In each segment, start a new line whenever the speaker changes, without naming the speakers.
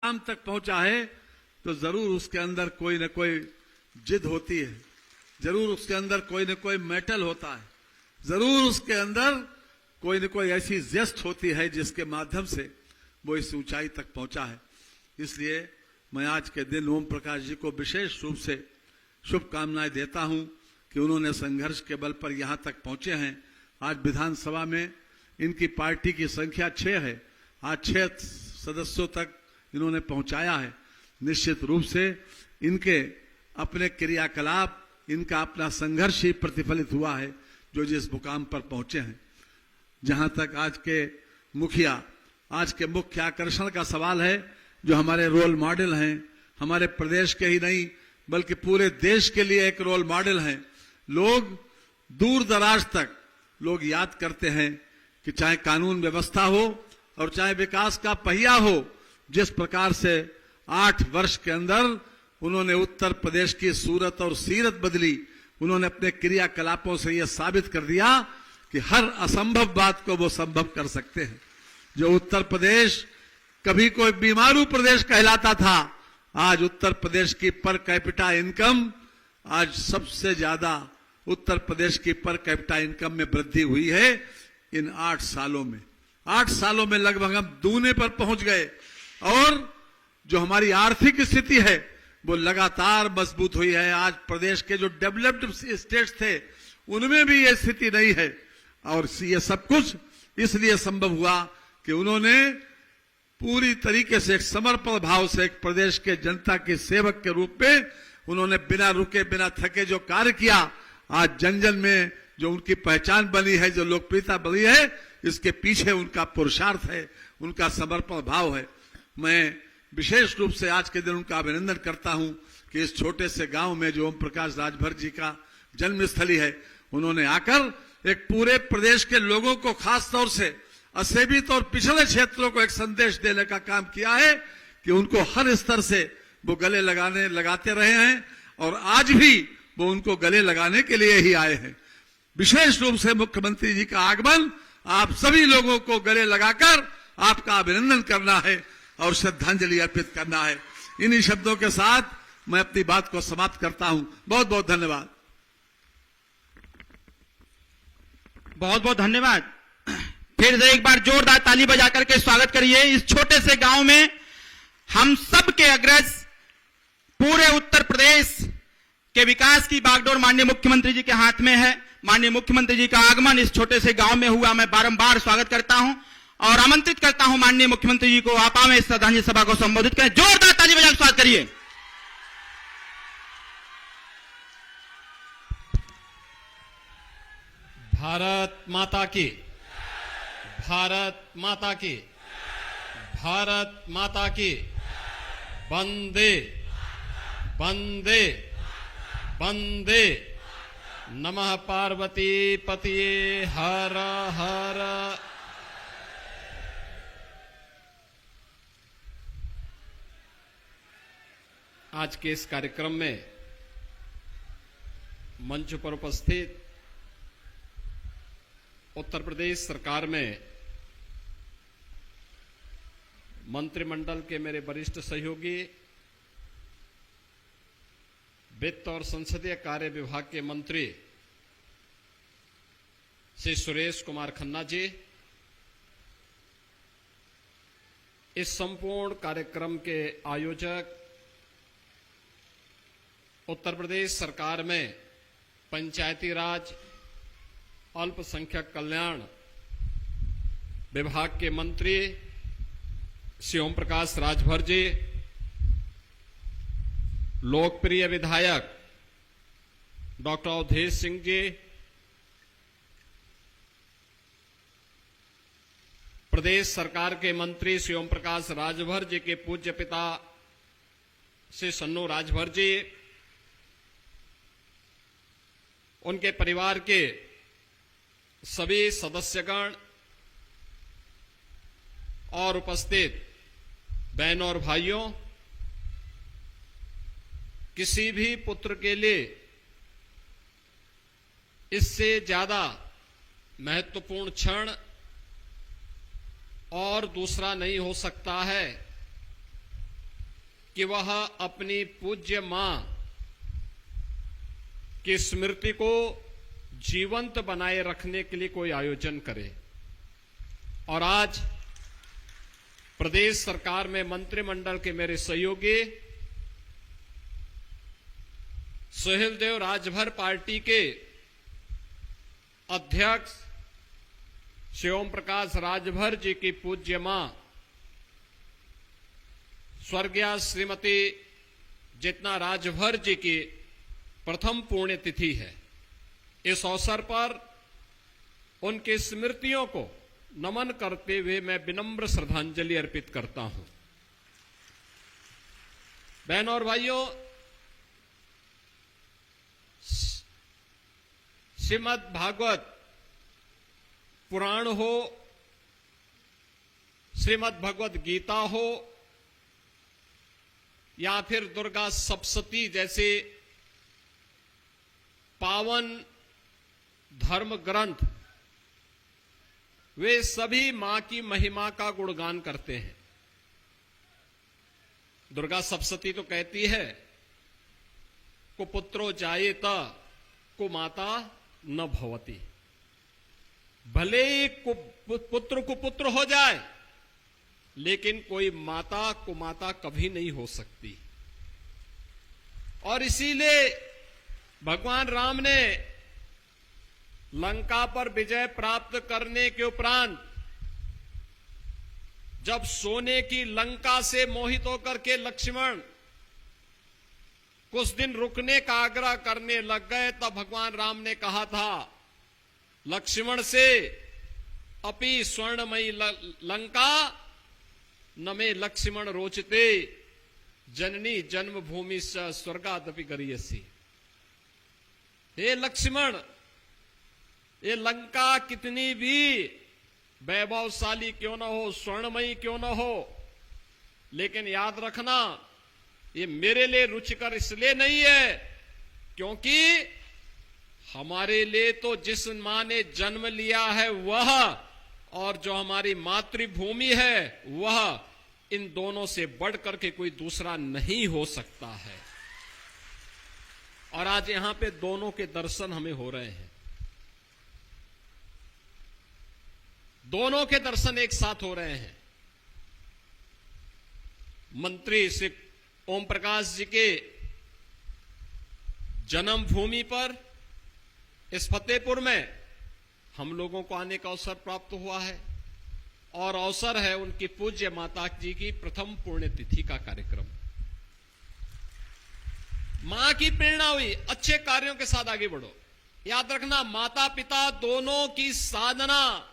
मुकाम तक पहुंचा है तो जरूर उसके अंदर कोई न कोई जिद होती है, जरूर उसके अंदर कोई न कोई मेटल होता है, जरूर उसके अंदर कोई न कोई ऐसी जेस्ट होती है जिसके माध्यम से वो इस ऊंचाई तक पहुंचा है। इसलिए मैं आज के दिन ओम प्रकाश जी को विशेष रूप से शुभकामनाएं देता हूं कि उन्होंने संघर्ष के बल पर यहां तक पहुंचे हैं। आज विधानसभा में इनकी पार्टी की संख्या 6 है, आज 6 सदस्यों तक इन्होंने पहुंचाया है। निश्चित रूप से इनके अपने क्रियाकलाप, इनका अपना संघर्ष ही प्रतिफलित हुआ है जो जिस मुकाम पर पहुंचे हैं। जहां तक आज के मुखिया, आज के मुख्य आकर्षण का सवाल है, जो हमारे रोल मॉडल हैं, हमारे प्रदेश के ही नहीं बल्कि पूरे देश के लिए एक रोल मॉडल हैं। लोग दूर दराज तक लोग याद करते हैं कि चाहे कानून व्यवस्था हो और चाहे विकास का पहिया हो, जिस प्रकार से 8 वर्ष के अंदर उन्होंने उत्तर प्रदेश की सूरत और सीरत बदली, उन्होंने अपने क्रियाकलापों से यह साबित कर दिया कि हर असंभव बात को वो संभव कर सकते हैं। जो उत्तर प्रदेश कभी कोई बीमारू प्रदेश कहलाता था, आज उत्तर प्रदेश की पर कैपिटा इनकम, आज सबसे ज्यादा उत्तर प्रदेश की पर कैपिटा इनकम में वृद्धि हुई है इन 8 सालों में। 8 सालों में लगभग हम दूने पर पहुंच गए और जो हमारी आर्थिक स्थिति है वो लगातार मजबूत हुई है। आज प्रदेश के जो डेवलप्ड स्टेट्स थे उनमें भी ये स्थिति नहीं है और ये सब कुछ इसलिए संभव हुआ कि उन्होंने पूरी तरीके से एक समर्पण भाव से एक प्रदेश के जनता के सेवक के रूप में उन्होंने बिना रुके बिना थके जो कार्य किया। आज जन जन में जो उनकी पहचान बनी है, जो लोकप्रियता बनी है, इसके पीछे उनका पुरुषार्थ है, उनका समर्पण भाव है। मैं विशेष रूप से आज के दिन उनका अभिनंदन करता हूं कि इस छोटे से गांव में जो ओम प्रकाश राजभर जी का जन्मस्थली है, उन्होंने आकर एक पूरे प्रदेश के लोगों को, खास तौर से असेबित और पिछड़े क्षेत्रों को एक संदेश देने का काम किया है कि उनको हर स्तर से वो गले लगाते रहे हैं और आज भी वो उनको गले लगाने के लिए ही आए हैं। विशेष रूप से मुख्यमंत्री जी का आगमन आप सभी लोगों को गले लगाकर आपका अभिनंदन करना है और श्रद्धांजलि अर्पित करना है। इन्हीं शब्दों के साथ मैं अपनी बात को समाप्त करता हूं। बहुत बहुत धन्यवाद।
बहुत बहुत धन्यवाद। फिर से एक बार जोरदार ताली बजा करके स्वागत करिए। इस छोटे से गांव में हम सब के अग्रज, पूरे उत्तर प्रदेश के विकास की बागडोर माननीय मुख्यमंत्री जी के हाथ में है। माननीय मुख्यमंत्री जी का आगमन इस छोटे से गांव में हुआ, मैं बारंबार स्वागत करता हूं और आमंत्रित करता हूं माननीय मुख्यमंत्री जी को आप में इस श्रद्धांजलि सभा को संबोधित करें। जोरदार ताली बजाकर स्वागत करिए।
भारत माता की, भारत माता की, भारत माता की। वंदे वंदे वंदे। नमः पार्वती पतिये हर हर। आज के इस कार्यक्रम में मंच पर उपस्थित उत्तर प्रदेश सरकार में मंत्रिमंडल के मेरे वरिष्ठ सहयोगी, वित्त और संसदीय कार्य विभाग के मंत्री श्री सुरेश कुमार खन्ना जी, इस संपूर्ण कार्यक्रम के आयोजक, उत्तर प्रदेश सरकार में पंचायती राज अल्पसंख्यक कल्याण विभाग के मंत्री श्री ओम प्रकाश राजभर जी, लोकप्रिय विधायक डॉक्टर अवधेश सिंह जी, प्रदेश सरकार के मंत्री श्री ओम प्रकाश राजभर जी के पूज्य पिता श्री सन्नू राजभर जी, उनके परिवार के सभी सदस्यगण और उपस्थित बहनों और भाइयों, किसी भी पुत्र के लिए इससे ज्यादा महत्वपूर्ण क्षण और दूसरा नहीं हो सकता है कि वह अपनी पूज्य मां की स्मृति को जीवंत बनाए रखने के लिए कोई आयोजन करे। और आज प्रदेश सरकार में मंत्रिमंडल के मेरे सहयोगी सुहेलदेव राजभर पार्टी के अध्यक्ष श्री ओम प्रकाश राजभर जी की पूज्य मां स्वर्गीय श्रीमती जितना राजभर जी की प्रथम पुण्यतिथि है। इस अवसर पर उनकी स्मृतियों को नमन करते हुए मैं विनम्र श्रद्धांजलि अर्पित करता हूं। बहनों और भाइयों, श्रीमद् भागवत पुराण हो, श्रीमद् भगवत गीता हो या फिर दुर्गा सप्तशती जैसे पावन धर्म ग्रंथ, वे सभी मां की महिमा का गुणगान करते हैं। दुर्गा सप्तशती तो कहती है कुपुत्रो जायेत कुमाता न भवति, भले ही पुत्र कुपुत्र हो जाए लेकिन कोई माता कुमाता कभी नहीं हो सकती। और इसीलिए भगवान राम ने लंका पर विजय प्राप्त करने के उपरांत जब सोने की लंका से मोहित होकर के लक्ष्मण कुछ दिन रुकने का आग्रह करने लग गए, तब भगवान राम ने कहा था लक्ष्मण से, अपि स्वर्णमयी लंका न मे लक्ष्मण रोचते, जननी जन्मभूमि स स्वर्गादपि गरीयसी। हे लक्ष्मण, ये लंका कितनी भी वैभवशाली क्यों न हो, स्वर्णमयी क्यों न हो, लेकिन याद रखना ये मेरे लिए रुचिकर इसलिए नहीं है क्योंकि हमारे लिए तो जिस मां ने जन्म लिया है वह, और जो हमारी मातृभूमि है वह, इन दोनों से बढ़कर के कोई दूसरा नहीं हो सकता है। और आज यहां पे दोनों के दर्शन हमें हो रहे हैं, दोनों के दर्शन एक साथ हो रहे हैं। मंत्री श्री ओम प्रकाश जी के जन्मभूमि पर इस फतेहपुर में हम लोगों को आने का अवसर प्राप्त हुआ है, और अवसर है उनकी पूज्य माता जी की प्रथम पुण्यतिथि का कार्यक्रम। मां की प्रेरणा हुई, अच्छे कार्यों के साथ आगे बढ़ो। याद रखना, माता पिता दोनों की साधना,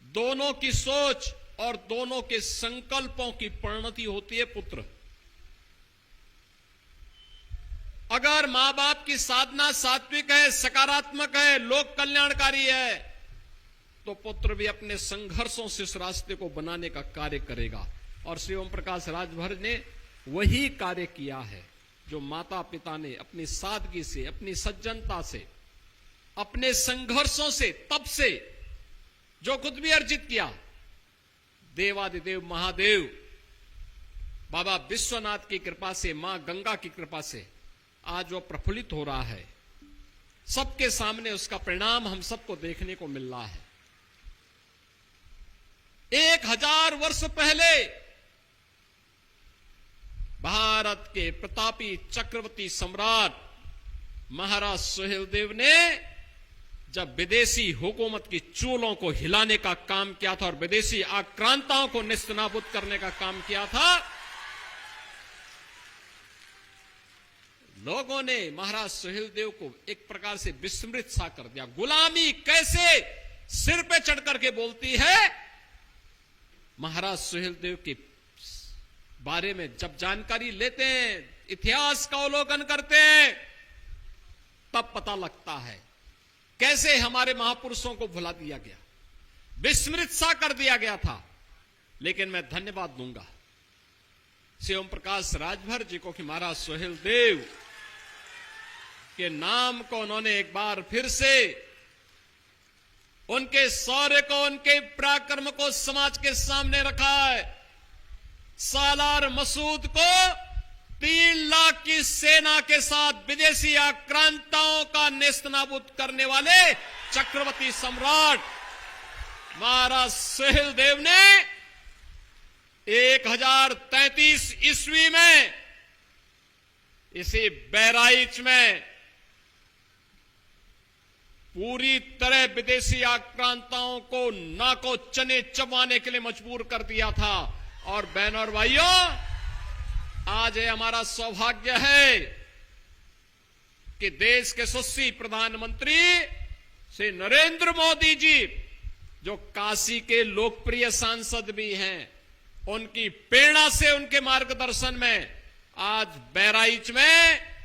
दोनों की सोच और दोनों के संकल्पों की परिणति होती है पुत्र। अगर मां बाप की साधना सात्विक है, सकारात्मक है, लोक कल्याणकारी है, तो पुत्र भी अपने संघर्षों से इस रास्ते को बनाने का कार्य करेगा। और श्री ओम प्रकाश राजभर ने वही कार्य किया है जो माता पिता ने अपनी सादगी से, अपनी सज्जनता से, अपने संघर्षों से, तप से जो खुद भी अर्जित किया। देवादिदेव महादेव बाबा विश्वनाथ की कृपा से, मां गंगा की कृपा से आज वो प्रफुल्लित हो रहा है। सबके सामने उसका परिणाम हम सबको देखने को मिल रहा है। 1000 वर्ष पहले भारत के प्रतापी चक्रवर्ती सम्राट महाराज सुहेलदेव ने जब विदेशी हुकूमत की चूलों को हिलाने का काम किया था और विदेशी आक्रांताओं को नेस्तनाबूद करने का काम किया था, लोगों ने महाराज सुहेलदेव को एक प्रकार से विस्मृत सा कर दिया। गुलामी कैसे सिर पे चढ़ करके बोलती है। महाराज सुहेलदेव के बारे में जब जानकारी लेते हैं, इतिहास का अवलोकन करते हैं, तब पता लगता है कैसे हमारे महापुरुषों को भुला दिया गया, विस्मृत सा कर दिया गया था। लेकिन मैं धन्यवाद दूंगा श्री ओम प्रकाश राजभर जी को कि महाराज सुहेलदेव के नाम को उन्होंने एक बार फिर से, उनके शौर्य को, उनके पराक्रम को समाज के सामने रखा है। सालार मसूद को 3 लाख की सेना के साथ विदेशी आक्रांताओं का नेस्तनाबूद करने वाले चक्रवर्ती सम्राट महाराज सुहेलदेव ने 1033 ईस्वी में इसी बहराइच में पूरी तरह विदेशी आक्रांताओं को नाको चने चबाने के लिए मजबूर कर दिया था। और बहनों और भाइयों, आज ये हमारा सौभाग्य है कि देश के यशस्वी प्रधानमंत्री श्री नरेंद्र मोदी जी, जो काशी के लोकप्रिय सांसद भी हैं, उनकी प्रेरणा से, उनके मार्गदर्शन में आज बहराइच में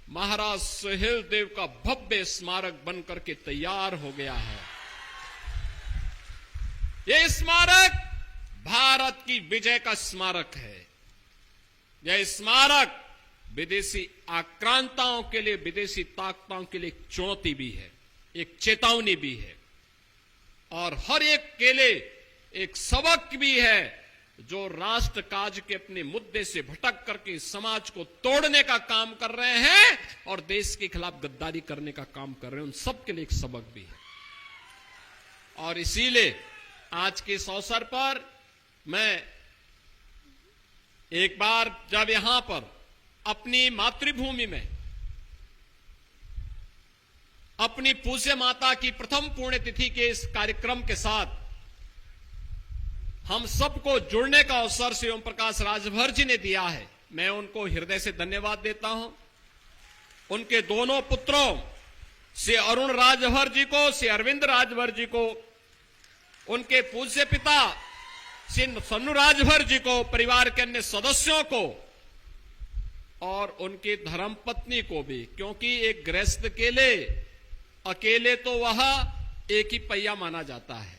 महाराज सुहेलदेव का भव्य स्मारक बनकर के तैयार हो गया है। यह स्मारक भारत की विजय का स्मारक है। यह स्मारक विदेशी आक्रांताओं के लिए, विदेशी ताकतों के लिए एक चुनौती भी है, एक चेतावनी भी है, और हर एक के लिए एक सबक भी है। जो राष्ट्र काज के अपने मुद्दे से भटक करके समाज को तोड़ने का काम कर रहे हैं और देश के खिलाफ गद्दारी करने का काम कर रहे हैं, उन सब के लिए एक सबक भी है। और इसीलिए आज के इस अवसर पर मैं एक बार जब यहां पर अपनी मातृभूमि में अपनी पूज्य माता की प्रथम पुण्यतिथि के इस कार्यक्रम के साथ हम सबको जुड़ने का अवसर श्री ओम प्रकाश राजभर जी ने दिया है, मैं उनको हृदय से धन्यवाद देता हूं। उनके दोनों पुत्रों श्री अरुण राजभर जी को, श्री अरविंद राजभर जी को, उनके पूज्य पिता श्री सन्नू राजभर जी को, परिवार के अन्य सदस्यों को और उनकी धर्मपत्नी को भी, क्योंकि एक गृहस्थ के लिए अकेले तो वह एक ही पहिया माना जाता है।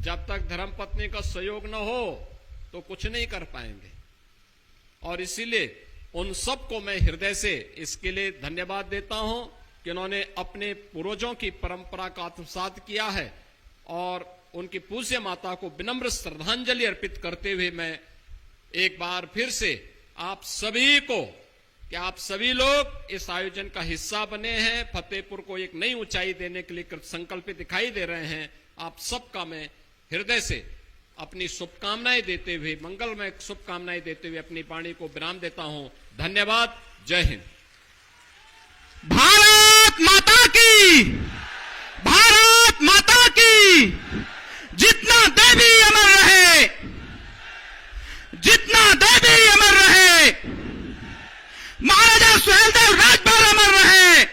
जब तक धर्मपत्नी का सहयोग न हो तो कुछ नहीं कर पाएंगे। और इसीलिए उन सबको मैं हृदय से इसके लिए धन्यवाद देता हूं कि उन्होंने अपने पूर्वजों की परंपरा का आत्मसात किया है। और उनकी पूज्य माता को विनम्र श्रद्धांजलि अर्पित करते हुए मैं एक बार फिर से आप सभी को, कि आप सभी लोग इस आयोजन का हिस्सा बने हैं, फतेहपुर को एक नई ऊंचाई देने के लिए संकल्पित दिखाई दे रहे हैं, आप सबका मैं हृदय से अपनी शुभकामनाएं देते हुए, मंगलमय शुभकामनाएं देते हुए अपनी वाणी को विराम देता हूं। धन्यवाद। जय हिंद।
भारत माता की, भारत माता की। जितना देवी अमर रहे, जितना देवी अमर रहे, महाराजा सुहेलदेव राजभर अमर रहे।